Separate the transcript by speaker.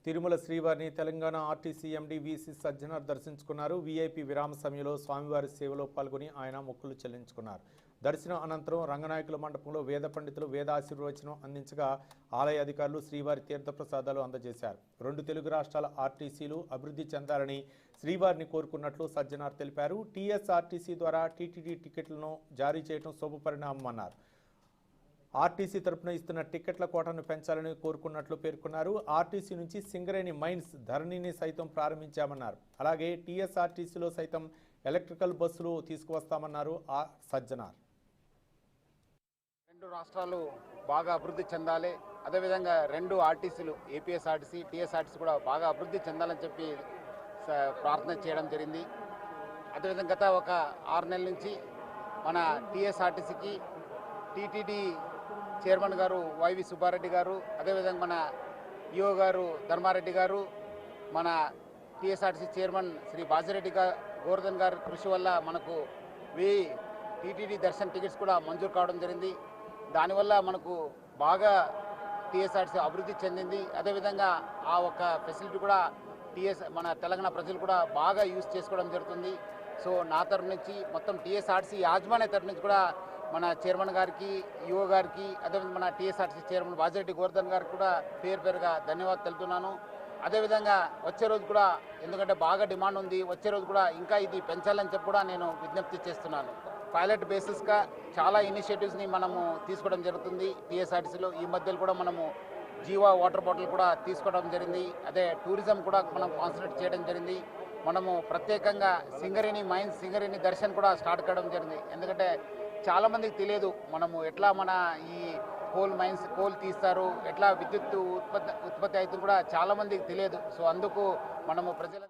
Speaker 1: తిరుమల శ్రీవారిని Telangana RTC MD VC Sajjanar దర్శించుకున్నారు. VIP విరామ సమయంలో స్వామివారి సేవలో పాల్గొని ఆయన మొక్కులు చెల్లించుకున్నారు. దర్శనం అనంతరం రంగనాయకుల మండపంలో వేద పండితులు వేదాశీర్వచనం అందించగా ఆలయ అధికారులు శ్రీవారి తీర్థప్రసాదాలు అందజేశారు. 2 తెలుగు రాష్ట్రాల ఆర్టీసీలు అభివృద్ధి చెందాలని శ్రీవారిని కోరుకున్నట్లు సజ్జనార్ తెలిపారు. టీఎస్ఆర్టీసీ ద్వారా టీటీడీ టికెట్లను జారీ చేయడం శుభపరిణామమన్నారు. ఆర్టీసీ తరపున ఇస్తున్న టికెట్ల కోటాను పెంచాలని కోరుకున్నట్లు పేర్కొన్నారు. ఆర్టీసీ నుంచి సింగరేణి మైన్స్ ధరణిని సైతం ప్రారంభించామన్నారు. అలాగే టీఎస్ఆర్టీసీలో సైతం ఎలక్ట్రికల్ బస్సులు తీసుకువస్తామన్నారు సజ్జనార్.
Speaker 2: 2 రాష్ట్రాలు బాగా అభివృద్ధి చెందాలి, అదేవిధంగా 2 ఆర్టీసీలు ఏపీఎస్ఆర్టీసీ టీఎస్ఆర్టీసీ కూడా బాగా అభివృద్ధి చెందాలని చెప్పి ప్రార్థన చేయడం జరిగింది. అదేవిధంగా గత ఒక 6 నెలల నుంచి మన టీఎస్ఆర్టీసీకి టీటీడీ చైర్మన్ గారు వైవి సుబ్బారెడ్డి గారు, అదేవిధంగా మన ఈఓ గారు ధర్మారెడ్డి గారు, మన టీఎస్ఆర్టీసీ చైర్మన్ శ్రీ బాజిరెడ్డి గోవర్ధన్ గారి కృషి వల్ల మనకు 1000 టీటీడీ దర్శన్ టికెట్స్ కూడా మంజూరు కావడం జరిగింది. దానివల్ల మనకు బాగా టీఎస్ఆర్టీసీ అభివృద్ధి చెందింది. అదేవిధంగా ఆ ఒక్క ఫెసిలిటీ కూడా మన తెలంగాణ ప్రజలు కూడా బాగా యూజ్ చేసుకోవడం జరుగుతుంది. సో నా తరఫు నుంచి మొత్తం టీఎస్ఆర్టీసీ యాజమాన్య తరఫు నుంచి కూడా మన చైర్మన్ గారికి, ఈఓ గారికి, అదేవిధంగా మన టీఎస్ఆర్టీసీ చైర్మన్ బాజిరెడ్డి గోవర్ధన్ గారికి కూడా పేరుగా ధన్యవాదాలు తెలుపుతున్నాను. అదేవిధంగా వచ్చే రోజు కూడా, ఎందుకంటే బాగా డిమాండ్ ఉంది, వచ్చే రోజు కూడా ఇంకా ఇది పెంచాలని చెప్పి కూడా నేను విజ్ఞప్తి చేస్తున్నాను. పైలట్ బేసిస్గా చాలా ఇనిషియేటివ్స్ని మనము తీసుకోవడం జరుగుతుంది టీఎస్ఆర్టీసీలో. ఈ మధ్యలో కూడా మనము జీవా వాటర్ బాటిల్ కూడా తీసుకోవడం జరిగింది. అదే టూరిజం కూడా మనం కాన్సన్ట్రేట్ చేయడం జరిగింది. మనము ప్రత్యేకంగా సింగరేణి మైన్స్, సింగరేణి దర్శన్ కూడా స్టార్ట్ కావడం జరిగింది. ఎందుకంటే చాలామందికి తెలియదు మనము ఎట్లా మన ఈ కోల్ మైన్స్ కోల్ తీస్తారు, ఎట్లా విద్యుత్ ఉత్పత్తి అవుతుంది కూడా చాలామందికి తెలియదు. సో అందుకు మనము ప్రజల